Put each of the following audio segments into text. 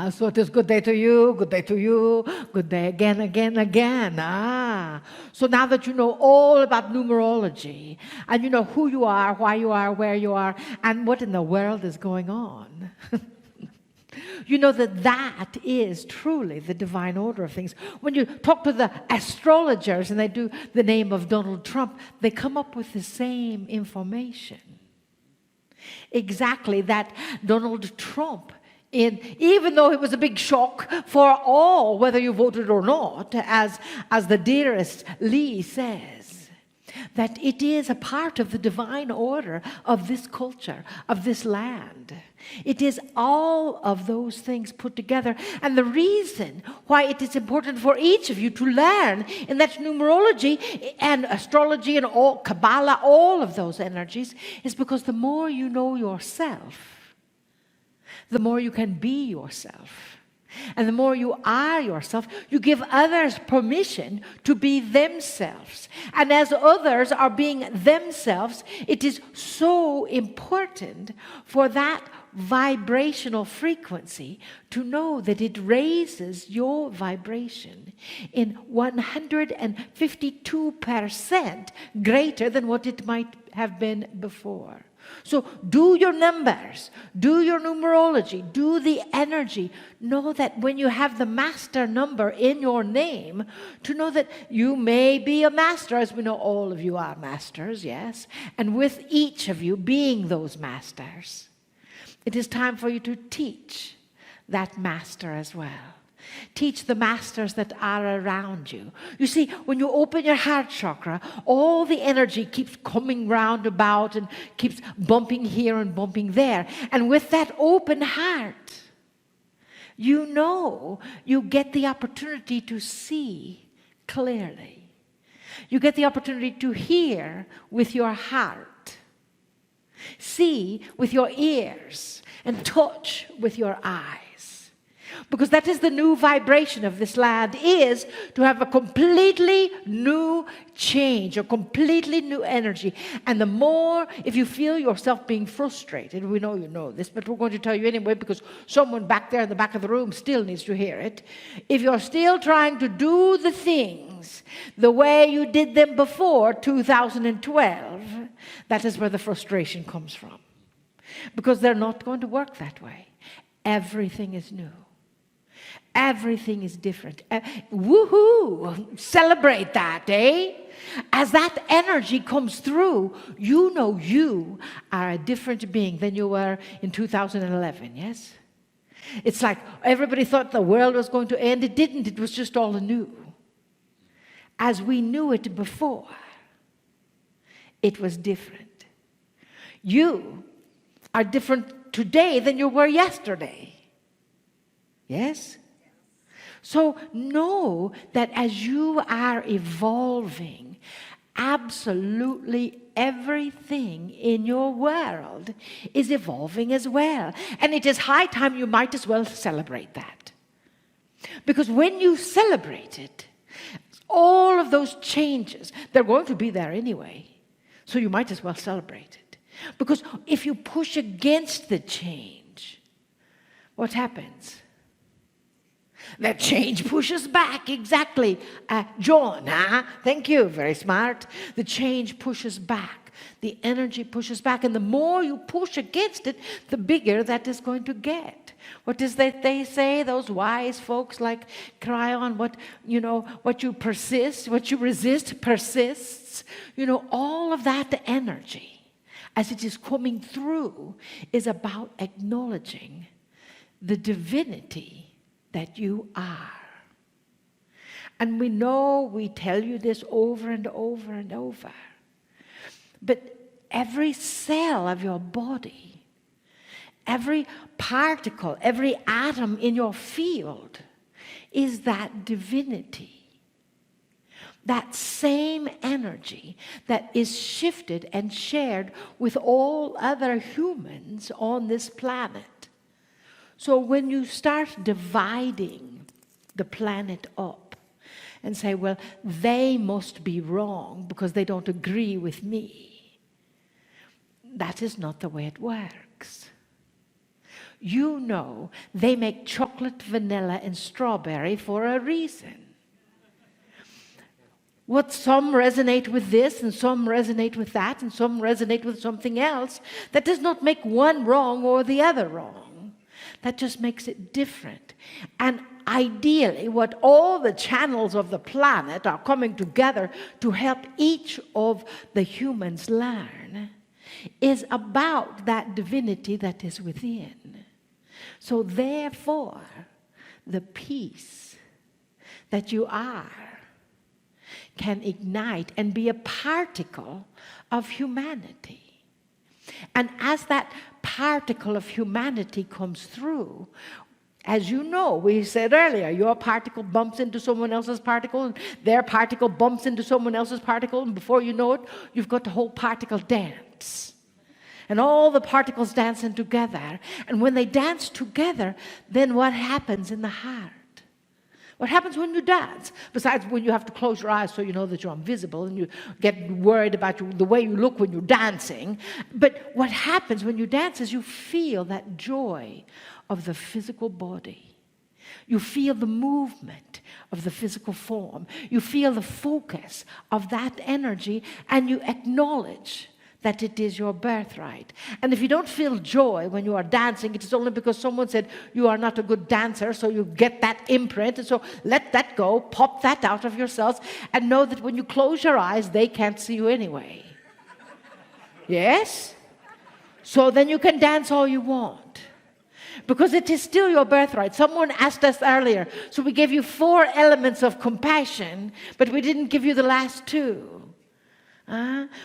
So it is good day to you, good day to you, good day again, again, again. So now that you know all about numerology, and you know who you are, why you are, where you are, and what in the world is going on, you know that that is truly the divine order of things. When you talk to the astrologers and they do the name of Donald Trump, they come up with the same information. Exactly, that Donald Trump, even though it was a big shock for all, whether you voted or not, as the dearest Lee says, that it is a part of the divine order of this culture, of this land. It is all of those things put together. And the reason why it is important for each of you to learn in that numerology and astrology and all Kabbalah, all of those energies, is because the more you know yourself, the more you can be yourself. And the more you are yourself, you give others permission to be themselves. And as others are being themselves, it is so important for that vibrational frequency to know that it raises your vibration in 152% greater than what it might have been before. So do your numbers, do your numerology, do the energy. Know that when you have the master number in your name, to know that you may be a master, as we know all of you are masters, yes, and with each of you being those masters, it is time for you to teach that master as well. Teach the masters that are around you. You see, when you open your heart chakra, all the energy keeps coming round about and keeps bumping here and bumping there. And with that open heart, you know you get the opportunity to see clearly. You get the opportunity to hear with your heart, see with your ears, and touch with your eyes. Because that is the new vibration of this land, is to have a completely new change, a completely new energy. And the more, if you feel yourself being frustrated, we know you know this, but we're going to tell you anyway because someone back there in the back of the room still needs to hear it. If you're still trying to do the things the way you did them before 2012, that is where the frustration comes from. Because they're not going to work that way. Everything is new. Everything is different. Woohoo! Celebrate that, eh? As that energy comes through, you know you are a different being than you were in 2011, yes? It's like everybody thought the world was going to end. It didn't. It was just all anew. As we knew it before, it was different. You are different today than you were yesterday. Yes? So know that as you are evolving, absolutely everything in your world is evolving as well. And it is high time you might as well celebrate that. Because when you celebrate it, all of those changes, they're going to be there anyway. So you might as well celebrate it. Because if you push against the change, what happens? That change pushes back, exactly. John, thank you, very smart. The change pushes back. The energy pushes back. And the more you push against it, the bigger that is going to get. What is that they say, those wise folks like Cryon, what you persist, what you resist persists. All of that energy, as it is coming through, is about acknowledging the divinity that you are. And we tell you this over and over and over. But every cell of your body, every particle, every atom in your field is that divinity. That same energy that is shifted and shared with all other humans on this planet. So when you start dividing the planet up and say, well, they must be wrong because they don't agree with me, that is not the way it works. you know they make chocolate, vanilla, and strawberry for a reason. What some resonate with this, and some resonate with that, and some resonate with something else. That does not make one wrong or the other wrong. That just makes it different. And ideally, what all the channels of the planet are coming together to help each of the humans learn is about that divinity that is within. So therefore, the peace that you are can ignite and be a particle of humanity. And as that particle of humanity comes through, as you know, we said earlier, your particle bumps into someone else's particle, and their particle bumps into someone else's particle, and before you know it, you've got the whole particle dance. And all the particles dancing together. And when they dance together, then what happens in the heart? What happens when you dance? Besides when you have to close your eyes so you know that you're invisible and you get worried about the way you look when you're dancing. But what happens when you dance is you feel that joy of the physical body. You feel the movement of the physical form. You feel the focus of that energy, and you acknowledge that it is your birthright. And if you don't feel joy when you are dancing, it is only because someone said you are not a good dancer, so you get that imprint. And so let that go, pop that out of yourselves, and know that when you close your eyes, they can't see you anyway. Yes? So then you can dance all you want, because it is still your birthright. Someone asked us earlier, so we gave you 4 elements of compassion, but we didn't give you the last 2.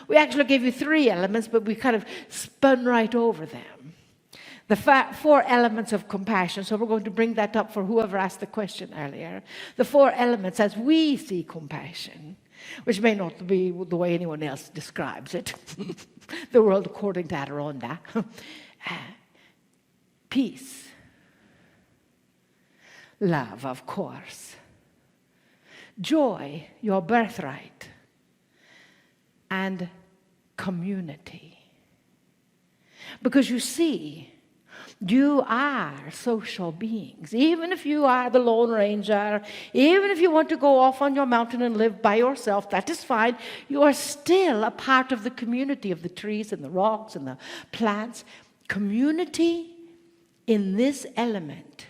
We actually gave you 3 elements, but we kind of spun right over them. The 4 elements of compassion, so we're going to bring that up for whoever asked the question earlier. The 4 elements as we see compassion, which may not be the way anyone else describes it. The world according to Adirondack. Peace. Love, of course. Joy, your birthright. And community. Because you see, you are social beings. Even if you are the Lone Ranger, even if you want to go off on your mountain and live by yourself, that is fine. You are still a part of the community of the trees and the rocks and the plants. Community in this element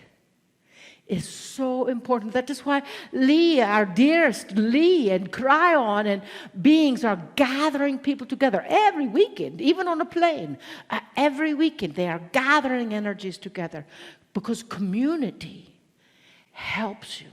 is so important. That is why Lee, our dearest Lee and Cryon and beings are gathering people together every weekend, even on a plane. Every weekend they are gathering energies together because community helps you.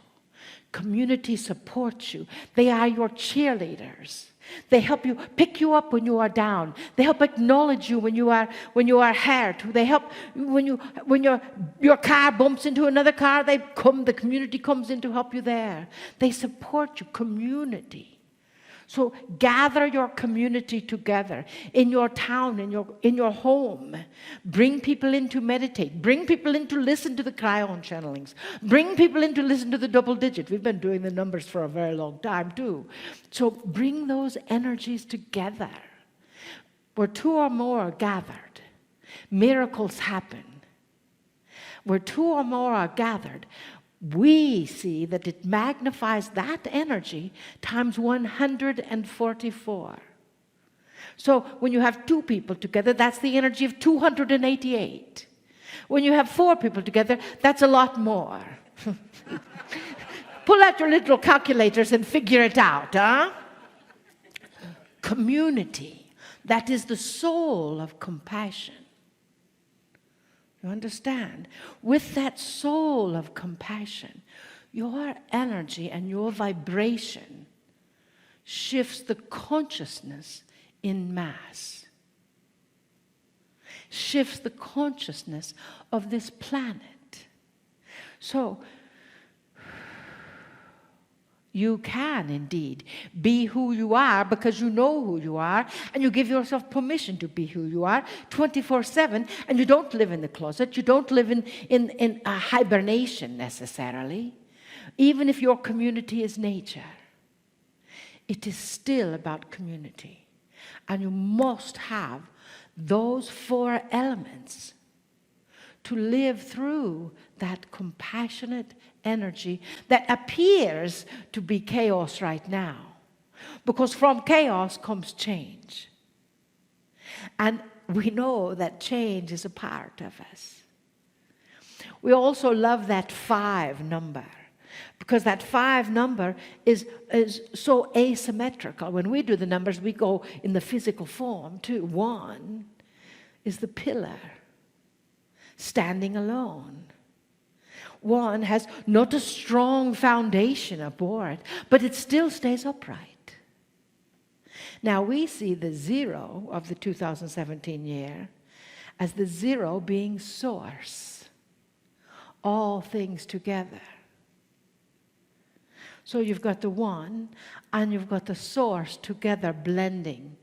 Community supports you. They are your cheerleaders. They help you pick you up when you are down. They help acknowledge you when you are hurt. They help when your car bumps into another car. The community comes in to help you there. They support you. Community. So gather your community together in your town, in your home. Bring people in to meditate. Bring people in to listen to the Cryon channelings. Bring people in to listen to the double digit. We've been doing the numbers for a very long time too. So bring those energies together. Where 2 or more are gathered, miracles happen. Where 2 or more are gathered, we see that it magnifies that energy times 144. So when you have 2 people together, that's the energy of 288. When you have 4 people together, that's a lot more. Pull out your little calculators and figure it out, huh? Community, that is the soul of compassion. You understand? With that soul of compassion, your energy and your vibration shifts the consciousness in mass. Shifts the consciousness of this planet. So, you can indeed be who you are because you know who you are, and you give yourself permission to be who you are 24/7, and you don't live in the closet. You don't live in a hibernation necessarily. Even if your community is nature, it is still about community. And you must have those 4 elements to live through that compassionate energy that appears to be chaos right now. Because from chaos comes change. And we know that change is a part of us. We also love that 5 number, because that 5 number is so asymmetrical. When we do the numbers, we go in the physical form too. 1 is the pillar, standing alone. 1 has not a strong foundation aboard, but it still stays upright. Now we see the 0 of the 2017 year as the 0 being source. All things together. So you've got the 1 and you've got the source together blending,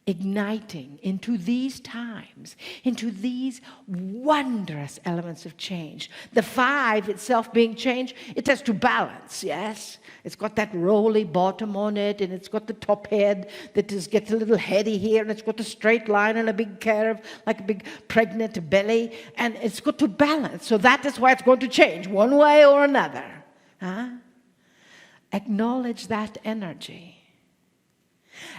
igniting into these times, into these wondrous elements of change. The 5 itself being change, it has to balance, yes? It's got that rolly bottom on it, and it's got the top head that gets a little heady here, and it's got a straight line and a big curve, like a big pregnant belly, and it's got to balance. So that is why it's going to change one way or another. Huh? Acknowledge that energy.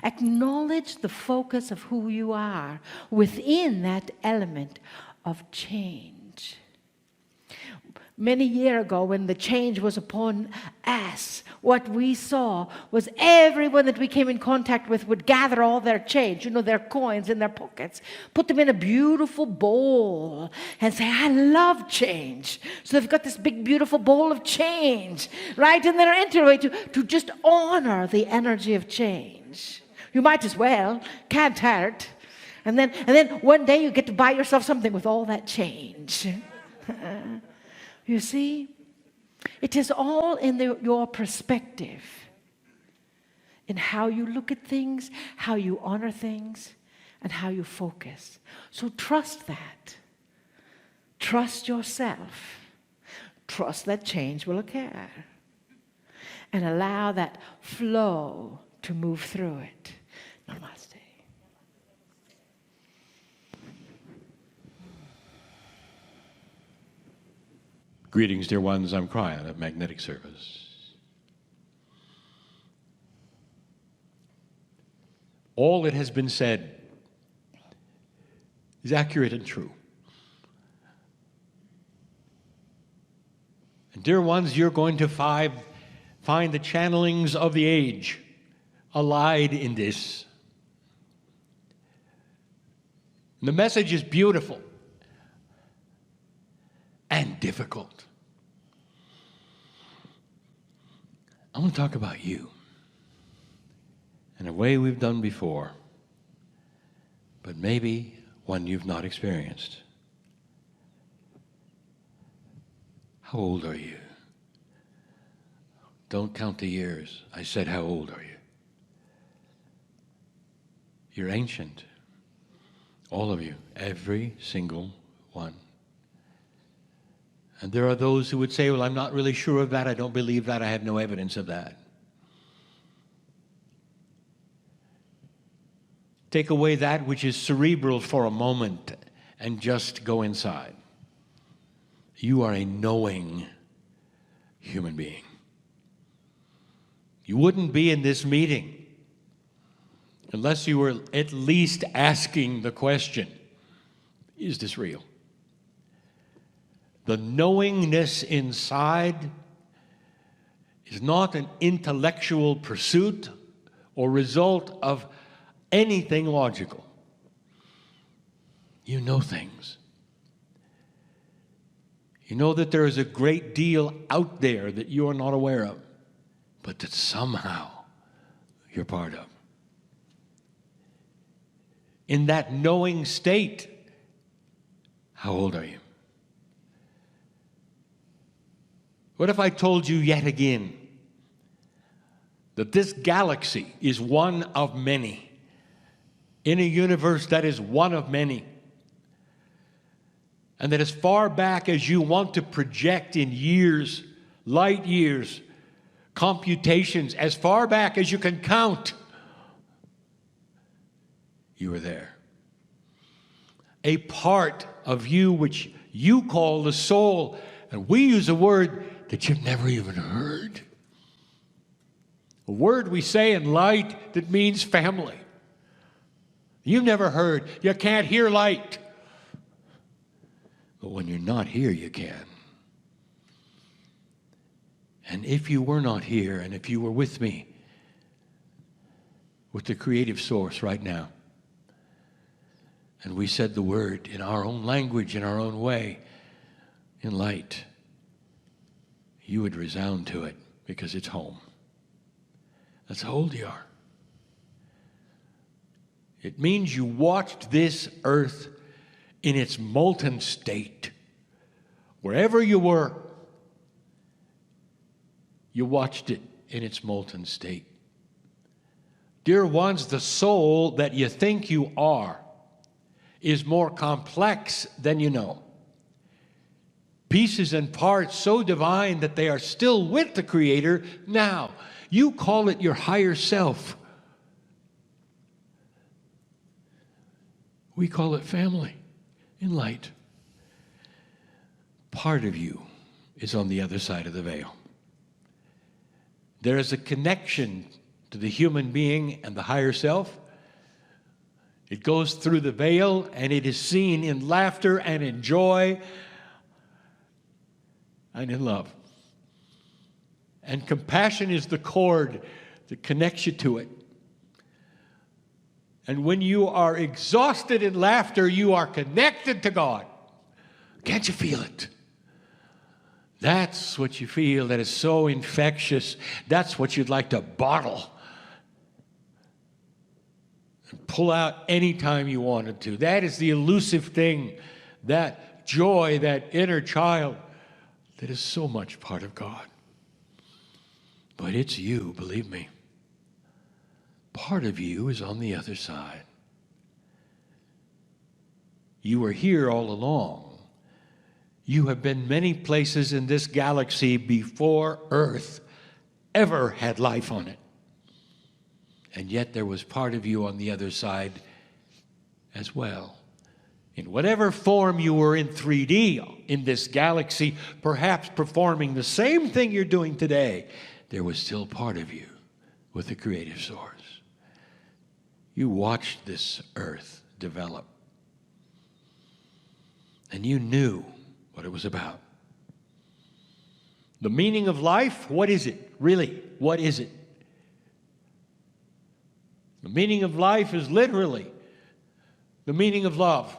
Acknowledge the focus of who you are within that element of change. Many years ago, when the change was upon us, what we saw was everyone that we came in contact with would gather all their change, their coins in their pockets, put them in a beautiful bowl, and say, I love change. So they've got this big, beautiful bowl of change, right? And they're entering away to just honor the energy of change. You might as well, can't hurt. And then one day you get to buy yourself something with all that change. You see, it is all in your perspective, in how you look at things, how you honor things, and how you focus. So trust that. Trust yourself. Trust that change will occur. And allow that flow to move through it. Namaste. Greetings, dear ones. I'm Cryon of Magnetic Service. All that has been said is accurate and true. And dear ones, you're going to find the channelings of the age allied in this. And the message is beautiful and difficult. I want to talk about you in a way we've done before, but maybe one you've not experienced. How old are you? Don't count the years. I said, how old are you? You're ancient. All of you, every single one. And there are those who would say, well, I'm not really sure of that. I don't believe that. I have no evidence of that. Take away that which is cerebral for a moment and just go inside. You are a knowing human being. You wouldn't be in this meeting unless you were at least asking the question, is this real? The knowingness inside is not an intellectual pursuit or result of anything logical. You know things. You know that there is a great deal out there that you are not aware of, but that somehow you're part of. In that knowing state, how old are you? What if I told you yet again that this galaxy is one of many, in a universe that is one of many, and that as far back as you want to project in years, light years, computations, as far back as you can count, you were there. a part of you which you call the soul, and we use a word that you've never even heard. A word we say in light that means family. You've never heard. You can't hear light. But when you're not here, you can. And if you were not here, and if you were with me, with the creative source right now, and we said the word in our own language, in our own way, in light, you would resound to it because it's home. That's how old you are. It means you watched this earth in its molten state. Wherever you were, you watched it in its molten state. Dear ones, the soul that you think you are is more complex than you know. Pieces and parts so divine that they are still with the Creator now. You call it your higher self. We call it family in light. Part of you is on the other side of the veil. There is a connection to the human being and the higher self. It goes through the veil, and it is seen in laughter and in joy and in love. And compassion is the cord that connects you to it. And when you are exhausted in laughter, you are connected to God. Can't you feel it? That's what you feel that is so infectious. That's what you'd like to bottle and pull out anytime you wanted to. That is the elusive thing, that joy, that inner child that is so much part of God. But it's you, believe me. Part of you is on the other side. You were here all along. You have been many places in this galaxy before Earth ever had life on it. And yet there was part of you on the other side as well. In whatever form you were in 3D in this galaxy, perhaps performing the same thing you're doing today, there was still part of you with the creative source. You watched this earth develop. And you knew what it was about. The meaning of life, what is it? Really, what is it? The meaning of life is literally the meaning of love.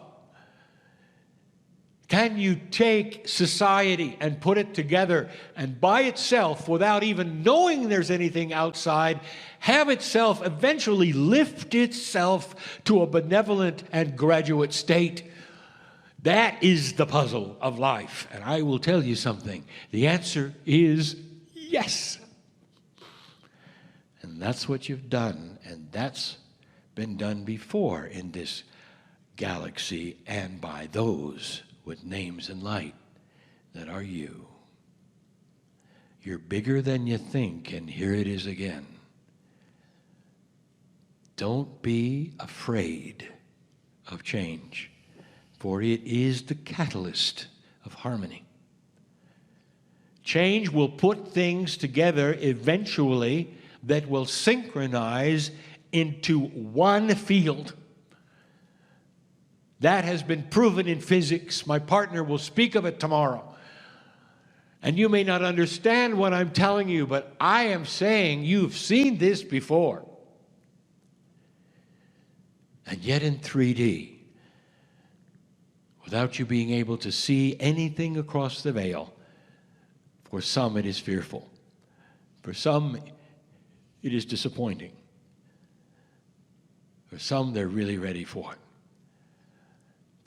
Can you take society and put it together and by itself, without even knowing there's anything outside, have itself eventually lift itself to a benevolent and graduate state? That is the puzzle of life. And I will tell you something. The answer is yes. And that's what you've done. And that's been done before in this galaxy and by those with names and light that are you. You're bigger than you think, and here it is again. Don't be afraid of change, for it is the catalyst of harmony. Change will put things together eventually that will synchronize into one field. That has been proven in physics. My partner will speak of it tomorrow. And you may not understand what I'm telling you, but I am saying you've seen this before. And yet in 3D, without you being able to see anything across the veil, for some it is fearful. For some it is disappointing. For some they're really ready for it.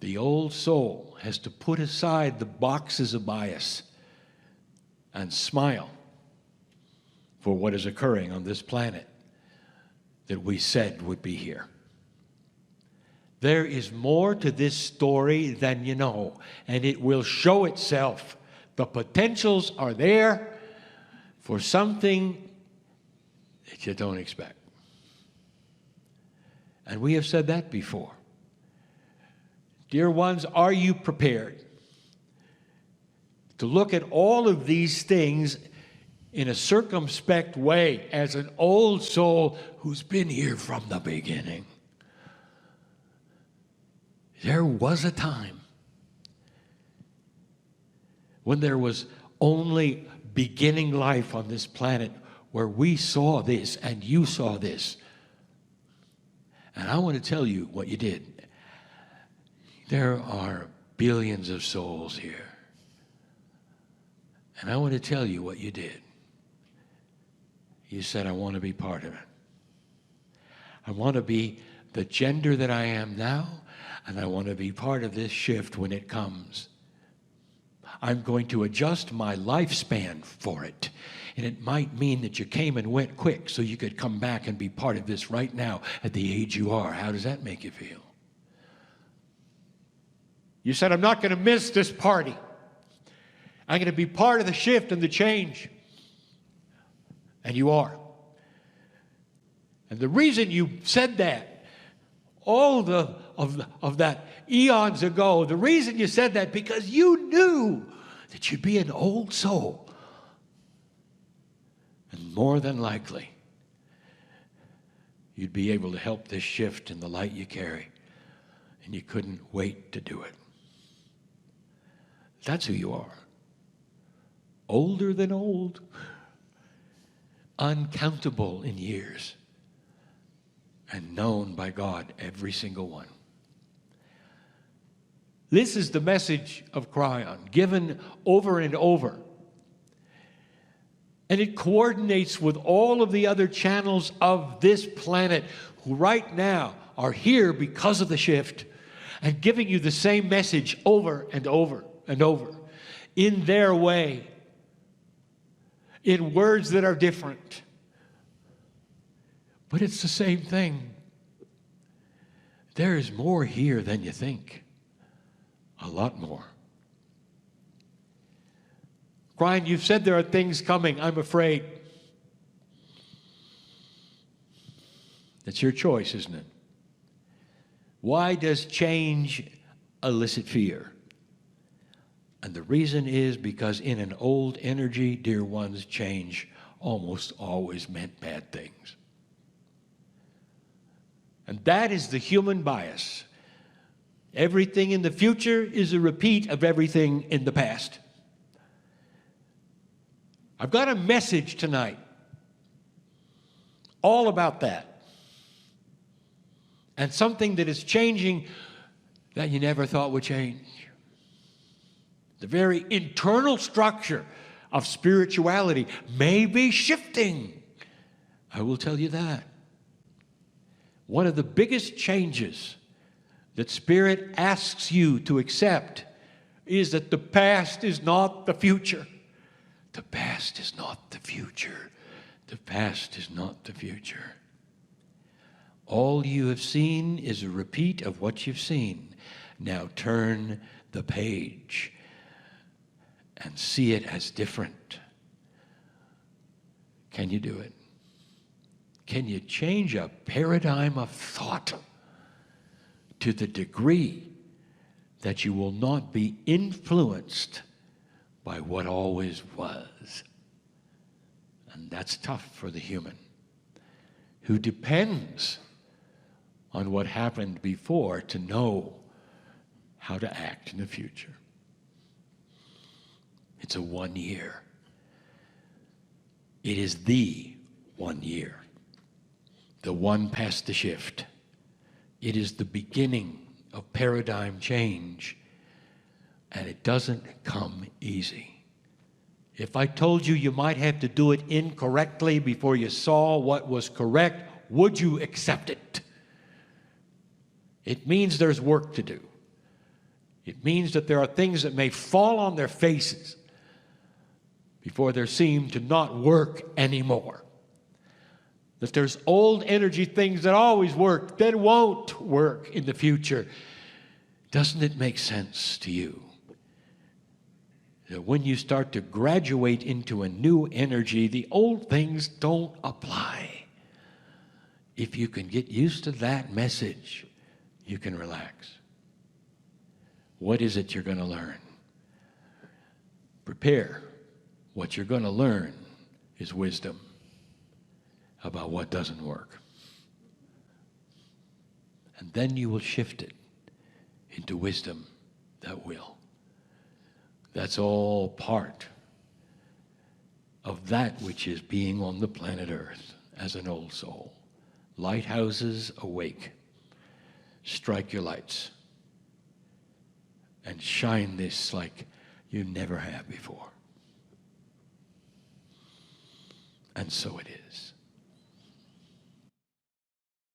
The old soul has to put aside the boxes of bias and smile for what is occurring on this planet that we said would be here. There is more to this story than you know, and it will show itself. The potentials are there for something that you don't expect. And we have said that before. Dear ones, are you prepared to look at all of these things in a circumspect way as an old soul who's been here from the beginning? There was a time when there was only beginning life on this planet where we saw this and you saw this. And I want to tell you what you did. There are billions of souls here. And I want to tell you what you did. You said, I want to be part of it. I want to be the gender that I am now, and I want to be part of this shift when it comes. I'm going to adjust my lifespan for it. And it might mean that you came and went quick so you could come back and be part of this right now at the age you are. How does that make you feel? You said, I'm not going to miss this party. I'm going to be part of the shift and the change. And you are. And the reason you said that, all of that eons ago, the reason you said that, because you knew that you'd be an old soul. And more than likely, you'd be able to help this shift in the light you carry. And you couldn't wait to do it. That's who you are. Older than old. Uncountable in years. And known by God, every single one. This is the message of Cryon, given over and over. And it coordinates with all of the other channels of this planet who right now are here because of the shift and giving you the same message over and over and over in their way, in words that are different. But it's the same thing. There is more here than you think. A lot more. Brian, you've said there are things coming. I'm afraid. That's your choice, isn't it? Why does change elicit fear? And the reason is because in an old energy, dear ones, change almost always meant bad things. And that is the human bias. Everything in the future is a repeat of everything in the past. I've got a message tonight all about that. And something that is changing that you never thought would change. The very internal structure of spirituality may be shifting. I will tell you that. One of the biggest changes that Spirit asks you to accept is that the past is not the future. The past is not the future. The past is not the future. All you have seen is a repeat of what you've seen. Now turn the page and see it as different. Can you do it? Can you change a paradigm of thought to the degree that you will not be influenced by what always was? And that's tough for the human who depends on what happened before to know how to act in the future. It's a 1 year. It is the 1 year. The one past the shift. It is the beginning of paradigm change, and it doesn't come easy. If I told you you might have to do it incorrectly before you saw what was correct, would you accept it? It means there's work to do. It means that there are things that may fall on their faces before they seem to not work anymore. That there's old energy things that always worked that won't work in the future. Doesn't it make sense to you that when you start to graduate into a new energy, the old things don't apply? If you can get used to that message, you can relax. What is it you're going to learn? Prepare. What you're going to learn is wisdom about what doesn't work. And then you will shift it into wisdom that will. That's all part of that which is being on the planet Earth as an old soul. Lighthouses awake. Strike your lights and shine this like you never have before. And so it is.